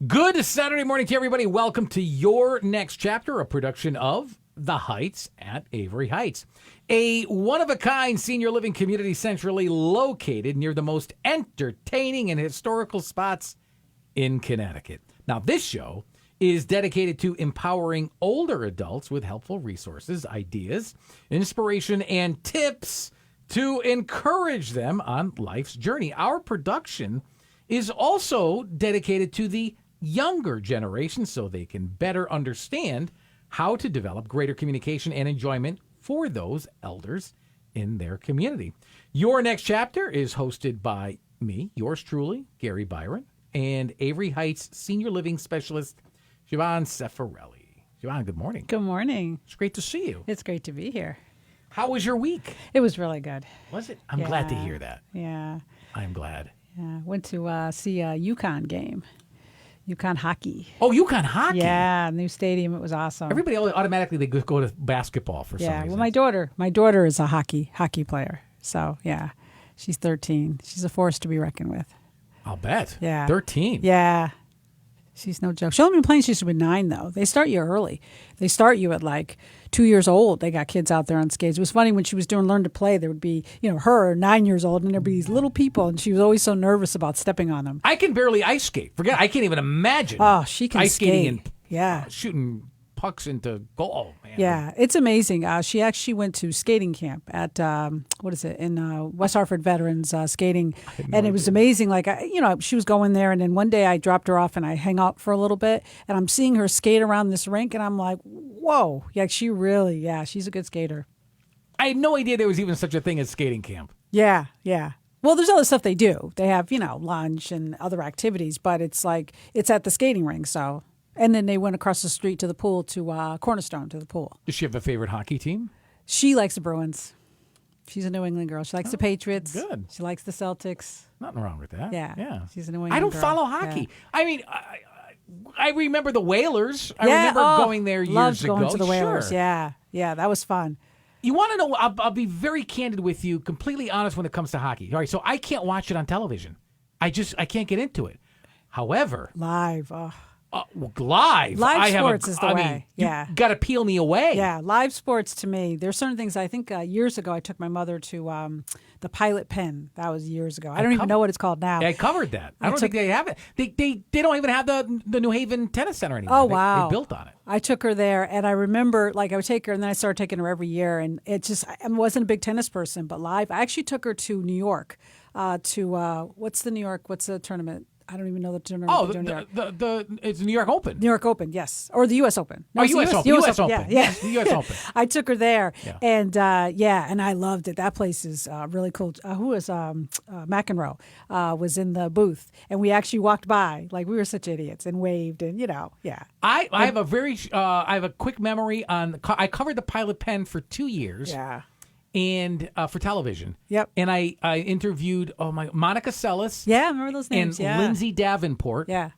Good Saturday morning to everybody. Welcome to Your Next Chapter, a production of The Heights at Avery Heights, a one-of-a-kind senior living community centrally located near the most entertaining and historical spots in Connecticut. Now, this show is dedicated to empowering older adults with helpful resources, ideas, inspiration, and tips to encourage them on life's journey. Our production is also dedicated to the younger generation so they can better understand how to develop greater communication and enjoyment for those elders in their community. Your Next Chapter is hosted by me, yours truly, Gary Byron, and Avery Heights Senior Living Specialist, Siobhan Cefarelli. Siobhan, good morning. Good morning. It's great to see you. It's great to be here. How was your week? It was really good. Was it? I'm glad to hear that. Yeah. I'm glad. Yeah. Went to see a UConn game. UConn hockey. Oh, UConn hockey. Yeah, new stadium. It was awesome. Everybody automatically they go to basketball for some reason. Well, my daughter is a hockey player. So yeah, she's 13. She's a force to be reckoned with. I'll bet. Yeah, 13. Yeah, she's no joke. She's only been playing since she was 9, though. They start you early. They start you at like 2 years old. They got kids out there on skates. It was funny when she was doing Learn to Play. There would be, her 9 years old, and there'd be these little people, and she was always so nervous about stepping on them. I can barely ice skate. I can't even imagine. Oh, she can ice skating skate. and shooting pucks into goal. Man. Yeah, it's amazing. She actually went to skating camp at in West Hartford Veterans skating, and it was amazing. Like she was going there, and then one day I dropped her off and I hang out for a little bit, and I'm seeing her skate around this rink, and I'm like, whoa, yeah, she's a good skater. I had no idea there was even such a thing as skating camp. Yeah. Well, there's other stuff they do. They have lunch and other activities, but it's at the skating rink, so. And then they went across the street to the pool, to Cornerstone, to the pool. Does she have a favorite hockey team? She likes the Bruins. She's a New England girl. She likes the Patriots. Good. She likes the Celtics. Nothing wrong with that. Yeah. She's a New England girl. I don't follow hockey. Yeah. I mean, I remember the Whalers. I remember going there years loved ago. Going to the Whalers. Sure. Yeah, that was fun. You want to know? I'll be very candid with you, completely honest when it comes to hockey. All right, so I can't watch it on television. I can't get into it. However, live. Live sports is the way. You got to peel me away. Yeah, live sports to me. There's certain things. I think years ago I took my mother to the Pilot Pen. That was years ago. I don't even know what it's called now. Yeah, I covered that. I don't think they have it. They don't even have the New Haven Tennis Center anymore. Oh, wow. They built on it. I took her there, and I remember I would take her, and then I started taking her every year. And I wasn't a big tennis person, but live. I actually took her to New York what's the tournament? I don't even know the tournament. It's the New York Open. New York Open, yes, or the U.S. Open. No, U.S. Open. U.S. Open. Yeah. The U.S. Open. I took her there, and and I loved it. That place is really cool. Who was McEnroe was in the booth, and we actually walked by like we were such idiots and waved, and I have a quick memory on. I covered the Pilot Pen for 2 years. Yeah. And for television. Yep. And I interviewed Monica Seles. Yeah, I remember those names. And Lindsay Davenport. Yeah.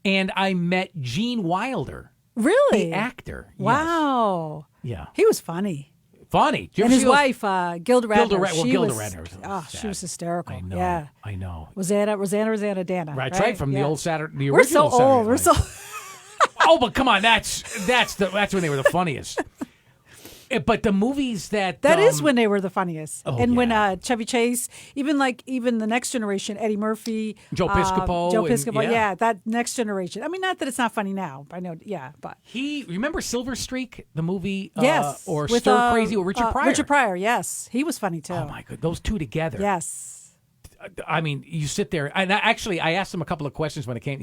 And I met Gene Wilder. Really? The actor. Wow. Yes. Yeah. He was funny. And his wife, Gilda Radner. Gilda Radner. She was hysterical. I know. Yeah. I know. Rosanna Dana. Right. From the old Saturday. The We're so original Saturday old. We're so. Oh, but come on. That's when they were the funniest. But the movies that is when they were the funniest. Oh, and when Chevy Chase, even the next generation, Eddie Murphy, Joe Piscopo. Yeah, that next generation. I mean, not that it's not funny now. I know, but remember Silver Streak, the movie? Yes, or Stir Crazy with Richard Pryor. Richard Pryor, yes, he was funny too. Oh my God, those two together. Yes. I mean, you sit there, and I asked him a couple of questions when it came.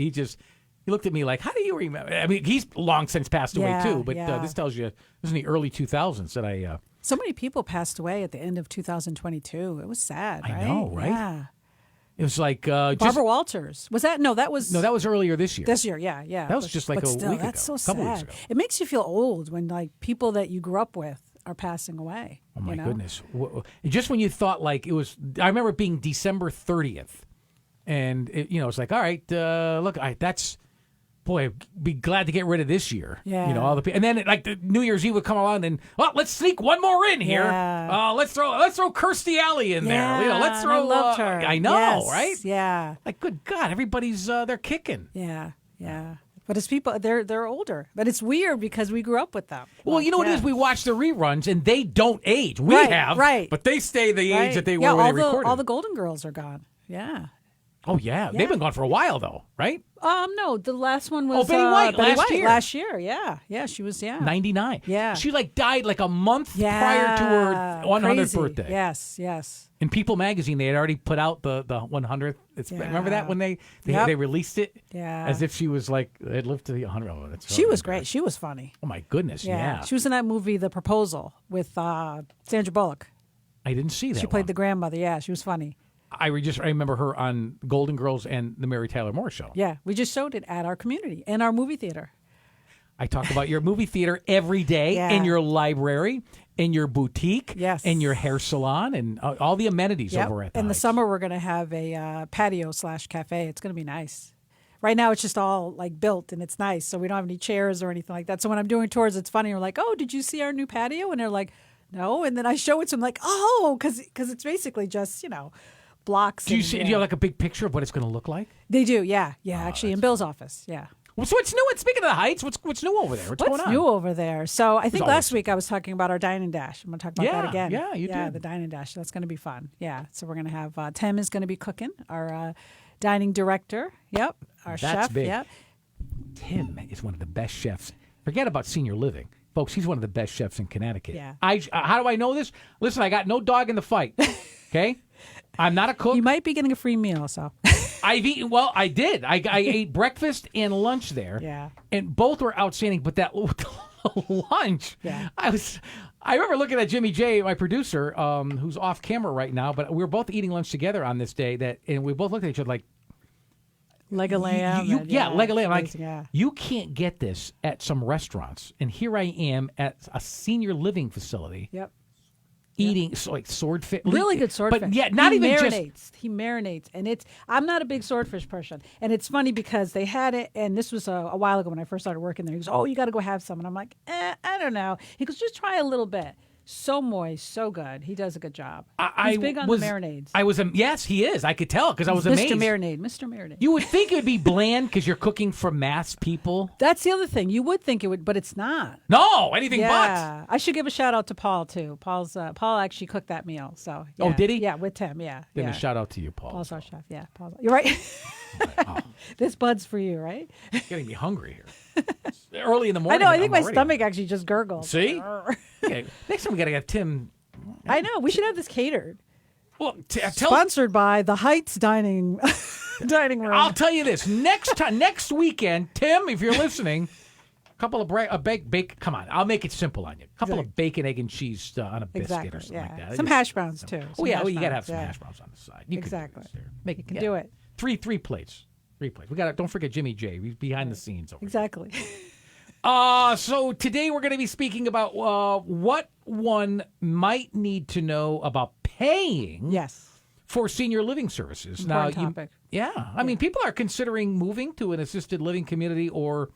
He looked at me like, how do you remember? I mean, he's long since passed away, too. But this tells you, this is in the early 2000s that I... So many people passed away at the end of 2022. It was sad, right? I know, right? Yeah. It was like... Barbara Walters. Was that? No, that was... No, that was earlier this year. This year, yeah. That was just like a week ago. That's so sad. Weeks ago. It makes you feel old when people that you grew up with are passing away. Oh, my goodness. Just when you thought it was... I remember it being December 30th. And, it's like, all right, look, that's... Boy, I'd be glad to get rid of this year. Yeah. All the and then the New Year's Eve would come along and let's sneak one more in here. Yeah. Let's throw Kirstie Alley in there. Let's throw. I loved her. I know, yes. right? Yeah. Good God, everybody's they're kicking. Yeah. Yeah. But it's people, they're older. But it's weird because we grew up with them. Well, you know what it is? We watch the reruns, and they don't age. We Right, have, right. but they stay the age that they were yeah, when they recorded. all the Golden Girls are gone. Yeah. Oh, yeah. They've been gone for a while, though, right? No, the last one was Betty White, Betty last White year. last year. Yeah, she was 99. Yeah. She died a month prior to her 100th Crazy. birthday. Yes. In People magazine, they had already put out the 100th. Remember that when they released it? Yeah. As if she was had lived to the 100. Oh, that's She was great. She was funny. Oh my goodness, yeah. She was in that movie, The Proposal, with Sandra Bullock. I didn't see that. She played the grandmother. Yeah, she was funny. I remember her on Golden Girls and the Mary Tyler Moore Show. Yeah, we just showed it at our community in our movie theater. I talk about your movie theater every day, in your library, in your boutique, in your hair salon, and all the amenities over at the In the Heights. summer, we're going to have a patio/cafe. It's going to be nice. Right now, it's just all built and it's nice, so we don't have any chairs or anything like that. So when I'm doing tours, it's funny. We're like, "Oh, did you see our new patio?" And they're like, "No." And then I show it to them, like, "Oh," because it's basically just blocks. Do you have a big picture of what it's going to look like? They do, yeah. Actually, in Bill's office, yeah. So what's new? And speaking of the Heights, what's new over there? What's going on? New over there? So I think last week I was talking about our Dine and Dash. I'm going to talk about that again. Yeah, you did. The Dine and Dash. That's going to be fun. Yeah. So we're going to have Tim is going to be cooking, our dining director. Yep. Our chef. Big. Yep. Tim is one of the best chefs. Forget about senior living. Folks, he's one of the best chefs in Connecticut. Yeah. How do I know this? Listen, I got no dog in the fight. Okay? I'm not a cook. You might be getting a free meal, so. I've eaten, I did. I ate breakfast and lunch there. Yeah. And both were outstanding, but that lunch, I remember looking at Jimmy J, my producer, who's off camera right now, but we were both eating lunch together on this day, and we both looked at each other like, leg of lamb. Leg of lamb. Amazing, you can't get this at some restaurants. And here I am at a senior living facility. Yep. Eating swordfish, really good swordfish. But yeah, not he even marinates. just. He marinates, and I'm not a big swordfish person, and it's funny because they had it, and this was a while ago when I first started working there. He goes, "Oh, you got to go have some," and I'm like, I don't know. He goes, "Just try a little bit." So moist, so good. He does a good job. He's big on the marinades. Yes, he is. I could tell because I was amazed. Mr. Marinade. You would think it would be bland because you're cooking for mass people. That's the other thing. You would think it would, but it's not. No, anything but. I should give a shout out to Paul too. Paul actually cooked that meal. So. Yeah. Oh, did he? Yeah, with Tim. Yeah. Then a shout out to you, Paul. Paul's our chef. Yeah, Paul. You're right. This bud's for you, right? Getting me hungry here. It's early in the morning. I know. I think my stomach actually just gurgled. See? Okay. Next time we got to have Tim. I know. We should have this catered. Well, sponsored by the Heights Dining Room. I'll tell you this: next weekend, Tim, if you're listening, a couple of bake. Come on, I'll make it simple on you. A couple of bacon, egg, and cheese on a biscuit or something like that. Some hash browns too. You got to have some hash browns on the side. You exactly. You can do it. Three plates. We got. Don't forget Jimmy J. He's behind the scenes over exactly. So today we're going to be speaking about what one might need to know about paying for senior living services. Important topic. I mean, people are considering moving to an assisted living community or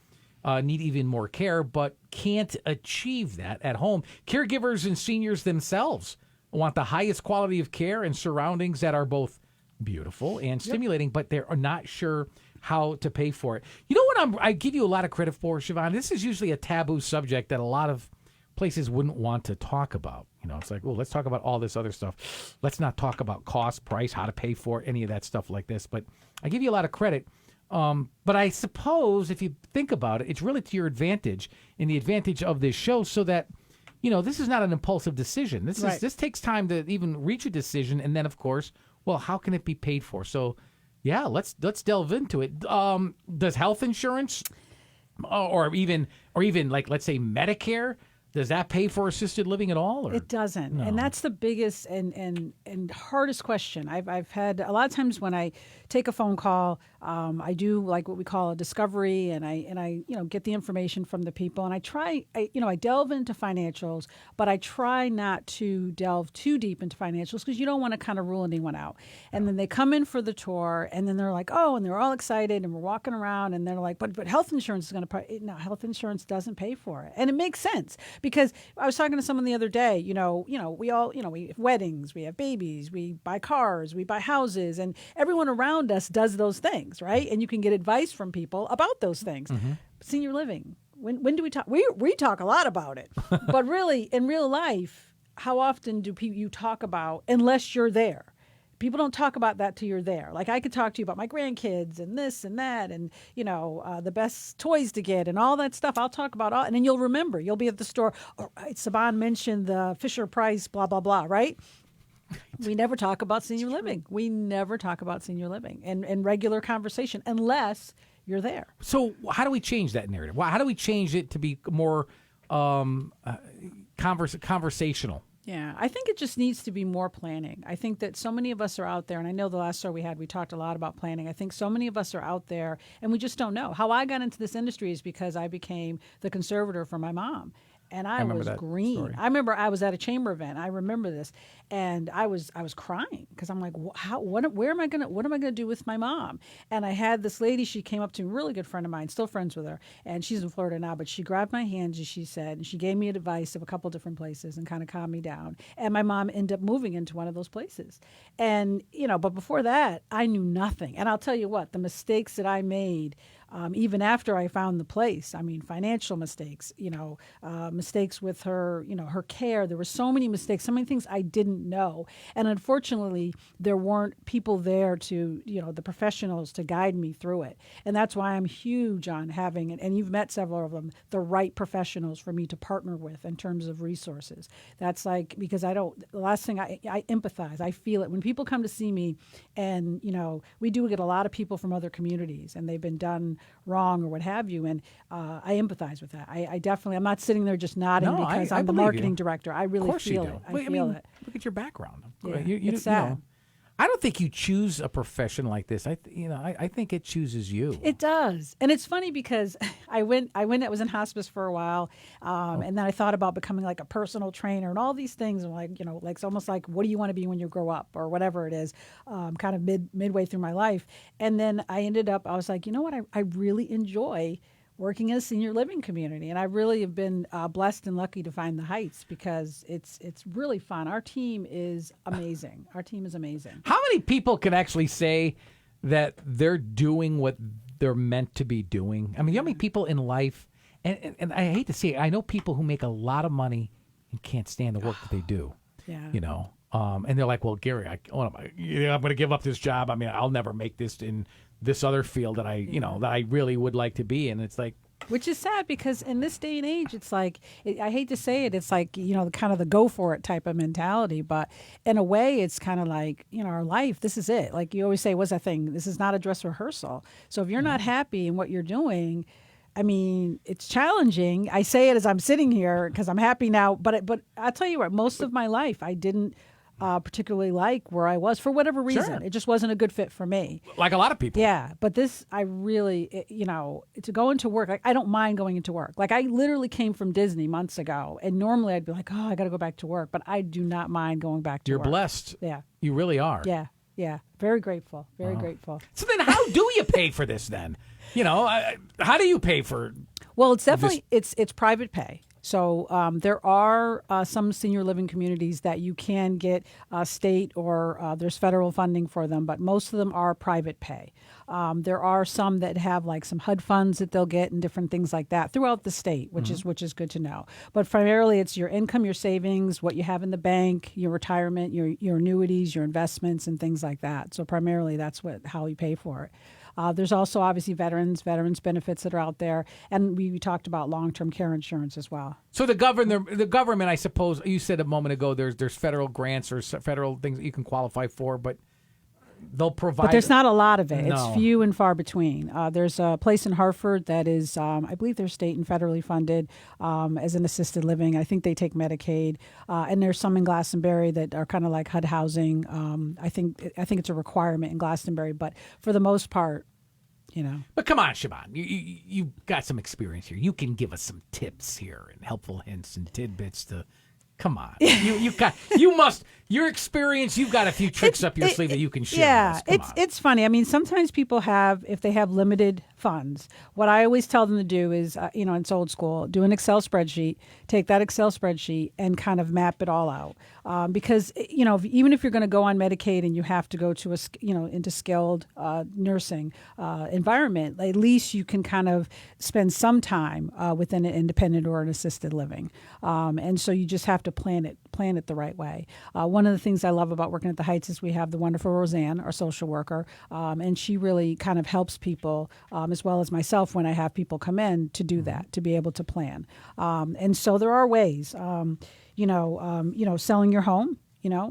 need even more care, but can't achieve that at home. Caregivers and seniors themselves want the highest quality of care and surroundings that are both beautiful and stimulating, but they're not sure how to pay for it. You know what I give you a lot of credit for, Siobhan? This is usually a taboo subject that a lot of places wouldn't want to talk about. It's like, let's talk about all this other stuff. Let's not talk about cost, price, how to pay for it, any of that stuff like this. But I give you a lot of credit. But I suppose if you think about it, it's really to your advantage and the advantage of this show so that, this is not an impulsive decision. This takes time to even reach a decision. And then, of course, how can it be paid for? So, yeah, let's delve into it. Does health insurance or even like, let's say Medicare, does that pay for assisted living at all? Or? It doesn't. No. And that's the biggest and hardest question. I've had a lot of times when I take a phone call, I do like what we call a discovery and I get the information from the people and I delve into financials, but I try not to delve too deep into financials because you don't want to kind of rule anyone out. And then they come in for the tour and then they're like, oh, and they're all excited and we're walking around and they're like, but health insurance is going to pay. No, health insurance doesn't pay for it. And it makes sense Because I was talking to someone the other day, we all, we have weddings, we have babies, we buy cars, we buy houses, and everyone around us does those things, right? And you can get advice from people about those things. Senior living. When do we talk? We talk a lot about it, but really, in real life, how often do you talk about, unless you're there? People don't talk about that till you're there. Like, I could talk to you about my grandkids and this and that and, the best toys to get and all that stuff. I'll talk about all, and then you'll remember. You'll be at the store. Oh, right, Saban mentioned the Fisher Price, blah, blah, blah, right? We never talk about senior living. We never talk about senior living in regular conversation unless you're there. So how do we change that narrative? How do we change it to be more conversational? Yeah, I think it just needs to be more planning. I think that so many of us are out there, and I know the last story we had, we talked a lot about planning. I think so many of us are out there, and we just don't know. How I got into this industry is because I became the conservator for my mom. And I was green. Story. I remember I was at a chamber event. I remember this, and I was crying because I'm like, what am I gonna do with my mom? And I had this lady. She came up to me, a really good friend of mine, still friends with her, and she's in Florida now. But she grabbed my hand and she said, and she gave me advice of a couple different places and kind of calmed me down. And my mom ended up moving into one of those places. And but before that, I knew nothing. And I'll tell you what, the mistakes that I made. Even after I found the place, I mean, financial mistakes, mistakes with her, her care. There were so many mistakes, so many things I didn't know. And unfortunately, there weren't people there to, the professionals to guide me through it. And that's why I'm huge on having, and you've met several of them, the right professionals for me to partner with in terms of resources. That's like, because the last thing I empathize, I feel it. When people come to see me and, we do get a lot of people from other communities and they've been done wrong or what have you, and I empathize with that. I definitely, I'm not sitting there just nodding because I'm the marketing director. I really feel it. I feel it. Look at your background. Yeah, it's sad. I don't think you choose a profession like this. I think it chooses you. It does, and it's funny because I was in hospice for a while, and then I thought about becoming like a personal trainer and all these things. And like it's almost like, what do you want to be when you grow up, or whatever it is, kind of midway through my life. And then I was like, you know what, I really enjoy working in a senior living community, and I really have been blessed and lucky to find the Heights because it's really fun. Our team is amazing. How many people can actually say that they're doing what they're meant to be doing? I mean, how many people in life, and I hate to say it, I know people who make a lot of money and can't stand the work that they do. Yeah. And they're like, well, Gary, I'm going to give up this job. I mean, I'll never make this in this other field that that I really would like to be in. It's like, which is sad because in this day and age, it's like, I hate to say it, it's like, kind of the go for it type of mentality. But in a way, it's kind of like, our life, this is it. Like you always say, what's that thing? This is not a dress rehearsal. So if you're not happy in what you're doing, I mean, it's challenging. I say it as I'm sitting here because I'm happy now. But I'll tell you what, most of my life, I didn't particularly like where I was for whatever reason. Sure. It just wasn't a good fit for me. Like a lot of people. Yeah. But this, I really, to go into work, like I don't mind going into work. Like I literally came from Disney months ago, and normally I'd be like, oh, I got to go back to work. But I do not mind going back to work. You're blessed. Yeah. You really are. Yeah. Yeah. Very grateful. Very grateful. So then how do you pay for this then? How do you pay for Well, it's definitely, it's private pay. So there are some senior living communities that you can get state or there's federal funding for them, but most of them are private pay. There are some that have like some HUD funds that they'll get and different things like that throughout the state, which is good to know. But primarily it's your income, your savings, what you have in the bank, your retirement, your annuities, your investments, and things like that. So primarily that's how we pay for it. There's also obviously veterans benefits that are out there, and we talked about long-term care insurance as well. So the government, I suppose, you said a moment ago, there's federal grants or federal things that you can qualify for, but they'll provide. But there's not a lot of it. No. It's few and far between. There's a place in Hartford that is, I believe they're state and federally funded as an assisted living. I think they take Medicaid, and there's some in Glastonbury that are kind of like HUD housing. I think it's a requirement in Glastonbury, but for the most part, But come on, Siobhan, you've got some experience here. You can give us some tips here and helpful hints and tidbits to. Come on, your experience. You've got a few tricks up your sleeve that you can share. Yeah, with us. it's funny. I mean, sometimes people if they have limited funds, what I always tell them to do is, it's old school, do an Excel spreadsheet, take that Excel spreadsheet and kind of map it all out. Because, even if you're going to go on Medicaid and you have to go to into skilled nursing environment, at least you can kind of spend some time within an independent or an assisted living. And so you just have to plan it the right way. One of the things I love about working at the Heights is we have the wonderful Roseanne, our social worker, and she really kind of helps people, as well as myself when I have people come in to do that, to be able to plan. And so there are ways, selling your home.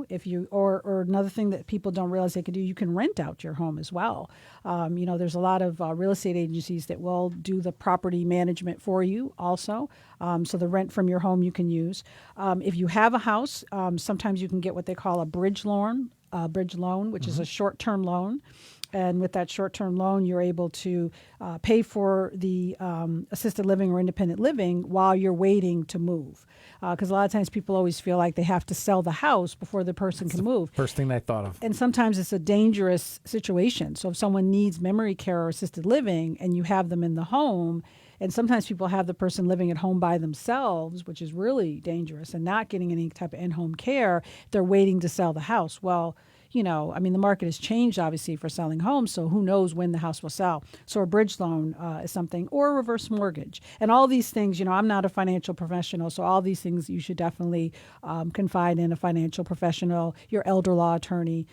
If you or another thing that people don't realize they can do, you can rent out your home as well. There's a lot of real estate agencies that will do the property management for you also. So the rent from your home you can use. If you have a house, sometimes you can get what they call a bridge loan, which is a short-term loan. And with that short-term loan, you're able to pay for the assisted living or independent living while you're waiting to move. Because a lot of times people always feel like they have to sell the house before the person can move. First thing I thought of. And sometimes it's a dangerous situation. So if someone needs memory care or assisted living and you have them in the home, and sometimes people have the person living at home by themselves, which is really dangerous, and not getting any type of in-home care, they're waiting to sell the house. Well, the market has changed, obviously, for selling homes, so who knows when the house will sell. So a bridge loan is something, or a reverse mortgage. And all these things, I'm not a financial professional, so all these things you should definitely confide in a financial professional, your elder law attorney,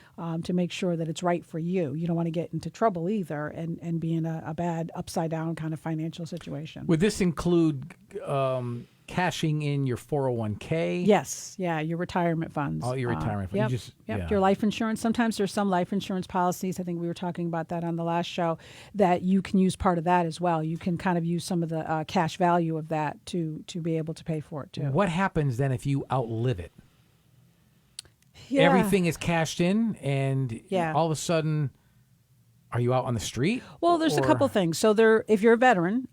to make sure that it's right for you. You don't want to get into trouble either and be in a bad, upside-down kind of financial situation. Would this include cashing in your 401k? Yes. Yeah, your retirement funds. Oh, your retirement funds. Yep. Your life insurance. Sometimes there's some life insurance policies. I think we were talking about that on the last show, that you can use part of that as well. You can kind of use some of the cash value of that to be able to pay for it too. What happens then if you outlive it? Yeah. Everything is cashed in and all of a sudden, are you out on the street? Well, there's a couple things. So if you're a veteran,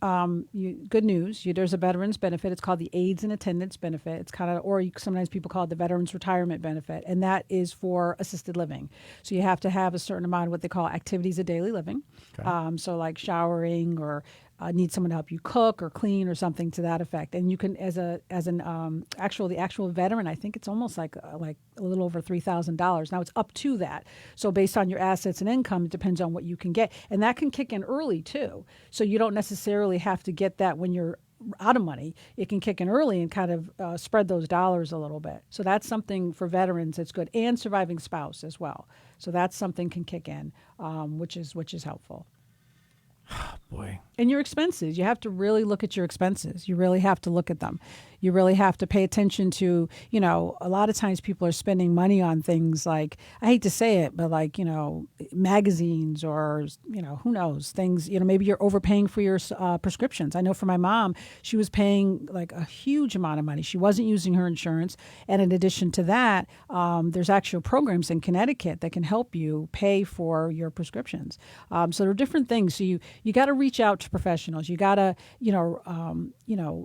good news. There's a veterans benefit. It's called the Aids and Attendance Benefit. It's kind of, sometimes people call it the Veterans Retirement Benefit, and that is for assisted living. So you have to have a certain amount of what they call activities of daily living. Okay. So like showering or need someone to help you cook or clean or something to that effect. And you can, the actual veteran, I think it's almost like a little over $3,000. Now it's up to that. So based on your assets and income, it depends on what you can get. And that can kick in early too. So you don't necessarily have to get that when you're out of money. It can kick in early and kind of spread those dollars a little bit. So that's something for veterans that's good, and surviving spouse as well. So that's something can kick in, which is helpful. Oh, boy. And your expenses. You have to really look at your expenses. You really have to look at them. You really have to pay attention to, a lot of times people are spending money on things like, I hate to say it, but like, magazines or, who knows, things, maybe you're overpaying for your prescriptions. I know for my mom, she was paying like a huge amount of money. She wasn't using her insurance. And in addition to that, there's actual programs in Connecticut that can help you pay for your prescriptions. So there are different things. So you got to reach out to professionals. You got to,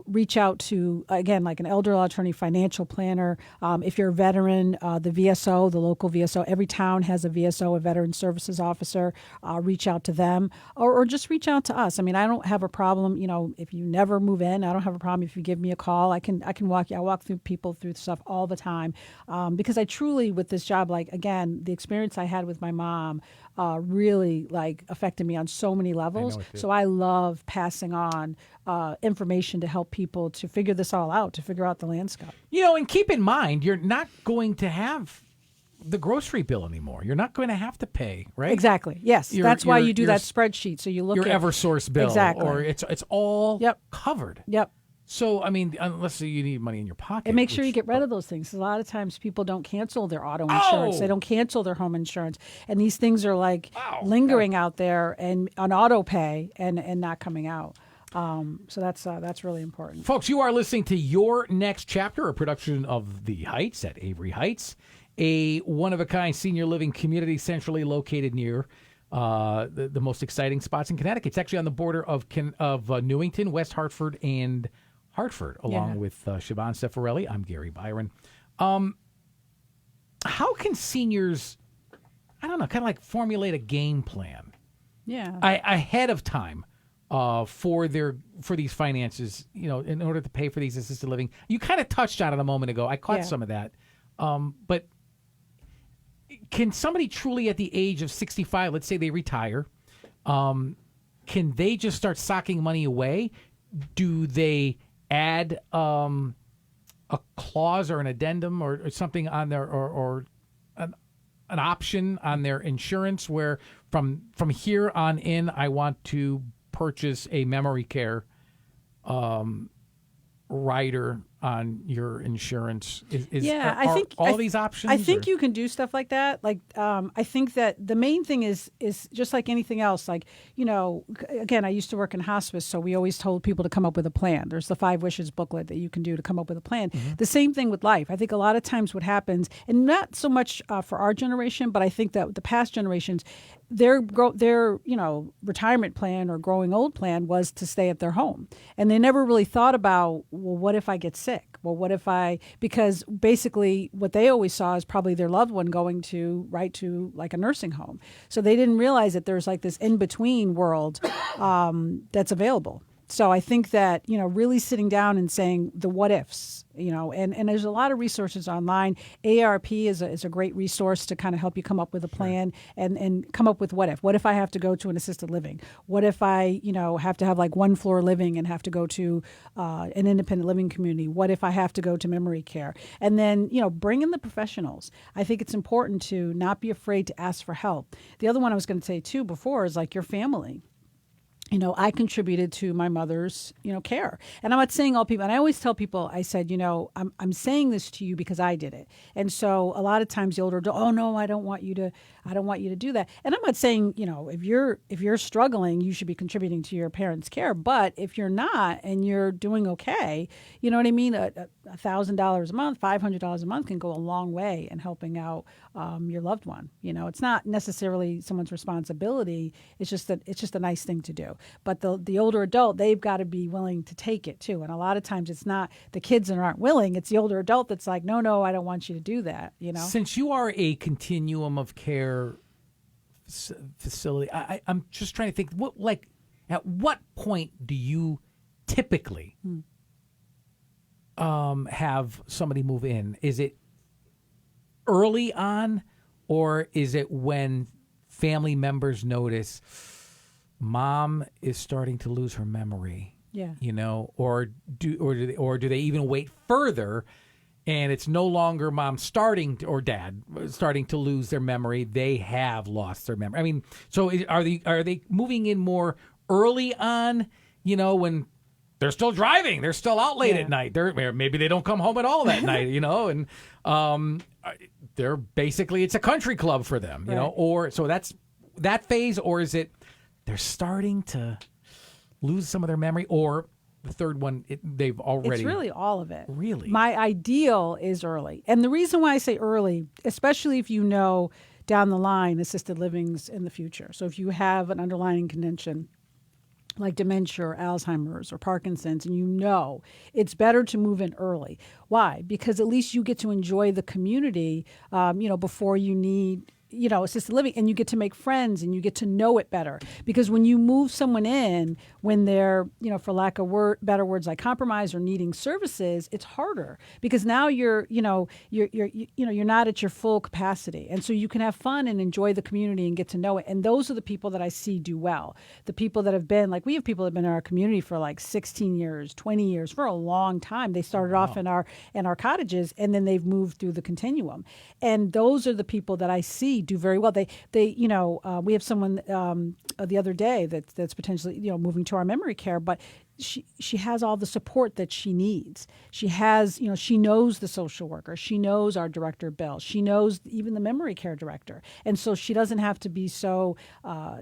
reach out to, again, like an elder law attorney, financial planner. If you're a veteran, the VSO, the local VSO, every town has a VSO, a Veteran Services Officer. Reach out to them or just reach out to us. I mean, I don't have a problem, if you never move in, I don't have a problem if you give me a call. I walk through people through stuff all the time because I truly, with this job, like, again, the experience I had with my mom really affected me on so many levels. So I love passing on information to help people to figure this all out, to figure out the landscape. And keep in mind, you're not going to have the grocery bill anymore. You're not going to have to pay, right? Exactly. Yes. That's why you do that spreadsheet. So you look at your Eversource bill. Exactly. Or it's all covered. Yep. So, I mean, unless you need money in your pocket. And make sure you get rid of those things. A lot of times people don't cancel their auto insurance. They don't cancel their home insurance. And these things are lingering out there and on auto pay and not coming out. So that's really important. Folks, you are listening to Your Next Chapter, a production of The Heights at Avery Heights, a one-of-a-kind senior living community centrally located near the most exciting spots in Connecticut. It's actually on the border of Newington, West Hartford, and Hartford, along with Siobhan Cefarelli. I'm Gary Byron. How can seniors, I don't know, kind of formulate a game plan? Yeah. Ahead of time for these finances, in order to pay for these assisted living. You kind of touched on it a moment ago. I caught some of that. But can somebody truly at the age of 65, let's say they retire, can they just start socking money away? Do they add a clause or an addendum or something on their or an option on their insurance where from here on in I want to purchase a memory care rider on your insurance? I think all these options. I think you can do stuff like that. Like, I think that the main thing is just like anything else. Like, again, I used to work in hospice, so we always told people to come up with a plan. There's the 5 Wishes booklet that you can do to come up with a plan. Mm-hmm. The same thing with life. I think a lot of times what happens, and not so much for our generation, but I think that the past generations, their retirement plan or growing old plan was to stay at their home, and they never really thought about, well, what if I get sick? Well, what if because basically what they always saw is probably their loved one going to like a nursing home. So they didn't realize that there's like this in between world that's available. So I think that, really sitting down and saying the what ifs, and there's a lot of resources online. AARP is a great resource to kind of help you come up with a plan and come up with what if. What if I have to go to an assisted living? What if I, have to have like 1 floor living and have to go to an independent living community? What if I have to go to memory care? And then, bring in the professionals. I think it's important to not be afraid to ask for help. The other one I was going to say too before is like your family. I contributed to my mother's, care. And I'm not saying all people, and I always tell people, I said, I'm saying this to you because I did it. And so a lot of times the older adult, oh no, I don't want you to do that. And I'm not saying, if you're struggling, you should be contributing to your parents' care. But if you're not and you're doing okay, you know what I mean? $1,000 a month, $500 a month can go a long way in helping out your loved one. It's not necessarily someone's responsibility. It's just a nice thing to do. But the older adult, they've got to be willing to take it too. And a lot of times it's not the kids that aren't willing. It's the older adult that's like, no, I don't want you to do that. Since you are a continuum of care facility, I'm just trying to think, at what point do you typically have somebody move in? Is it early on, or is it when family members notice Mom is starting to lose her memory? Yeah. Or do they even wait further, and it's no longer Mom or Dad starting to lose their memory? They have lost their memory. I mean, so are they moving in more early on? When they're still driving, they're still out late at night. Maybe they don't come home at all that night. And they're basically, it's a country club for them. Or so that's that phase, or is it they're starting to lose some of their memory, or the third one, they've already... It's really all of it. Really? My ideal is early. And the reason why I say early, especially if you know down the line assisted living's in the future. So if you have an underlying condition like dementia or Alzheimer's or Parkinson's, and it's better to move in early. Why? Because at least you get to enjoy the community, before you need assisted living, and you get to make friends and you get to know it better. Because when you move someone in, when they're, for lack of better words, like compromised or needing services, it's harder because now you're not at your full capacity. And so you can have fun and enjoy the community and get to know it. And those are the people that I see do well. The people that have been, like, we have people that have been in our community for like 16 years, 20 years, for a long time. They started off in our cottages, and then they've moved through the continuum. And those are the people that I see do very well. We have someone the other day that's potentially moving to our memory care, but she has all the support that she needs. She has, she knows the social worker, she knows our director Bill, she knows even the memory care director, and so she doesn't have to be so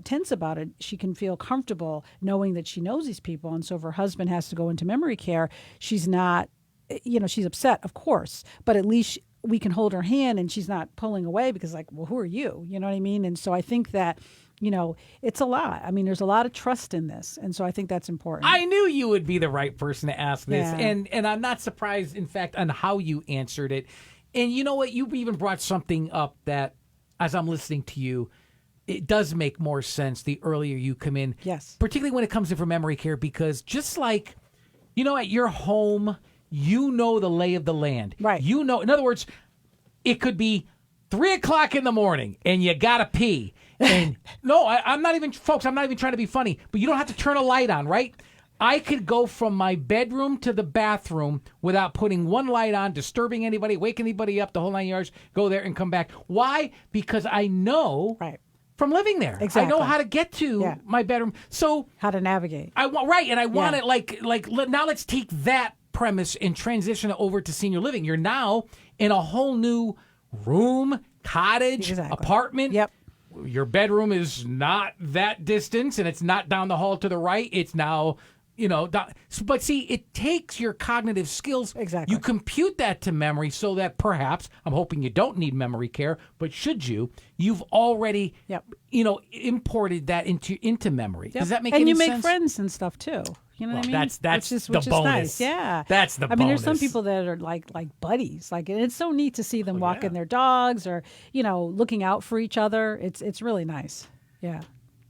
tense about it. She can feel comfortable knowing that she knows these people, and so if her husband has to go into memory care, she's not, she's upset, of course, but at least we can hold her hand and she's not pulling away because, like, well, who are you? You know what I mean? And so I think that, it's a lot. I mean, there's a lot of trust in this. And so I think that's important. I knew you would be the right person to ask this. Yeah. And I'm not surprised, in fact, on how you answered it. And you know what? You even brought something up that, as I'm listening to you, it does make more sense the earlier you come in. Yes. Particularly when it comes in for memory care, because just like, at your home, you know the lay of the land. Right. In other words, it could be 3:00 in the morning and you got to pee. And no, I'm not even trying to be funny, but you don't have to turn a light on, right? I could go from my bedroom to the bathroom without putting one light on, disturbing anybody, waking anybody up, the whole 9 yards, go there and come back. Why? Because I know from living there. Exactly. I know how to get to my bedroom. So how to navigate. I want it like now let's take that premise and transition it over to senior living. You're now in a whole new room, cottage, apartment. Yep. Your bedroom is not that distance, and it's not down the hall to the right. It's now, but see, it takes your cognitive skills. Exactly. You compute that to memory so that perhaps, I'm hoping you don't need memory care, but should you, you've already, imported that into memory. Yep. Does that make any sense? And you make friends and stuff too. You know what I mean? That's which the is bonus. Nice. Yeah. That's the bonus. I mean, there's some people that are like buddies. Like, and it's so neat to see them walking their dogs or, looking out for each other. It's really nice. Yeah.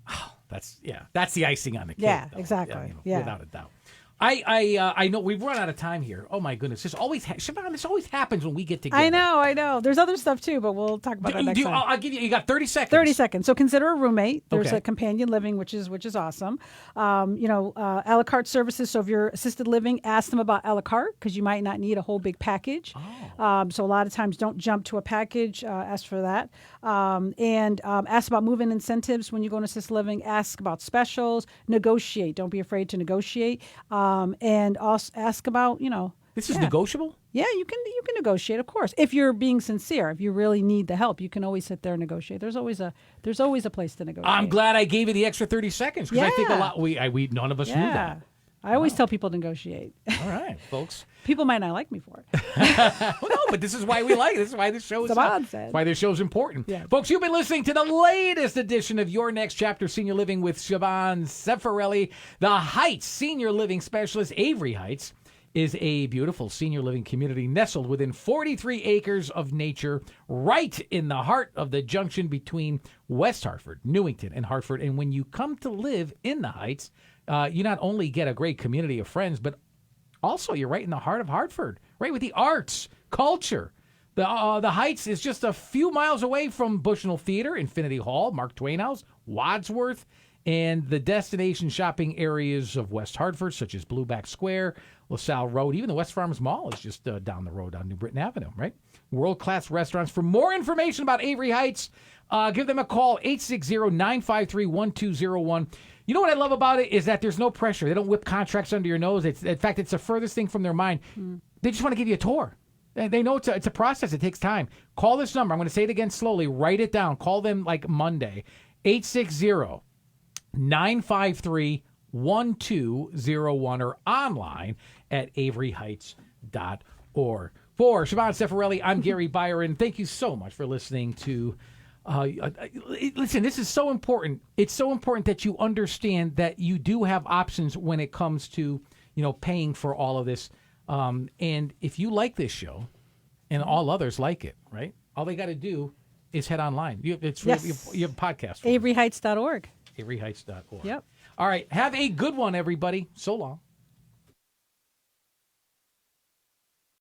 Oh, that's the icing on the cake. Yeah, though. exactly. Without a doubt. I know we've run out of time here. Oh my goodness, Siobhan, this always happens when we get together. I know. There's other stuff too, but we'll talk about that next time. I'll give you. You got 30 seconds. 30 seconds. So consider a roommate. There's a companion living, which is awesome. A la carte services. So if you're assisted living, ask them about a la carte because you might not need a whole big package. So a lot of times, don't jump to a package. Ask for that, and ask about move-in incentives when you go into assisted living. Ask about specials. Negotiate. Don't be afraid to negotiate. And also ask about, This is negotiable? Yeah, you can negotiate, of course. If you're being sincere, if you really need the help, you can always sit there and negotiate. There's always a place to negotiate. I'm glad I gave you the extra 30 seconds because I think a lot we none of us knew that. I always tell people to negotiate. All right, folks. People might not like me for it. Well, no, but this is why we like it. This is why this show is why this show is important. Yeah. Folks, you've been listening to the latest edition of Your Next Chapter Senior Living with Siobhan Cefarelli. The Heights Senior Living Specialist. Avery Heights is a beautiful senior living community nestled within 43 acres of nature right in the heart of the junction between West Hartford, Newington, and Hartford. And when you come to live in the Heights, you not only get a great community of friends, but also you're right in the heart of Hartford, right with the arts, culture. The Heights is just a few miles away from Bushnell Theater, Infinity Hall, Mark Twain House, Wadsworth, and the destination shopping areas of West Hartford, such as Blueback Square, LaSalle Road. Even the West Farms Mall is just down the road on New Britain Avenue, right? World-class restaurants. For more information about Avery Heights, give them a call, 860-953-1201. You know what I love about it is that there's no pressure. They don't whip contracts under your nose. In fact, it's the furthest thing from their mind. They just want to give you a tour. They know it's a process. It takes time. Call this number. I'm going to say it again slowly. Write it down. Call them like Monday. 860-953-1201 or online at averyheights.org. For Siobhan Cefarelli, I'm Gary Byron. Thank you so much for listening to listen, this is so important. It's so important that you understand that you do have options when it comes to, paying for all of this. And if you like this show and all others like it, right? All they got to do is head online. You have a podcast. Averyheights.org. Averyheights.org. Yep. All right. Have a good one, everybody. So long.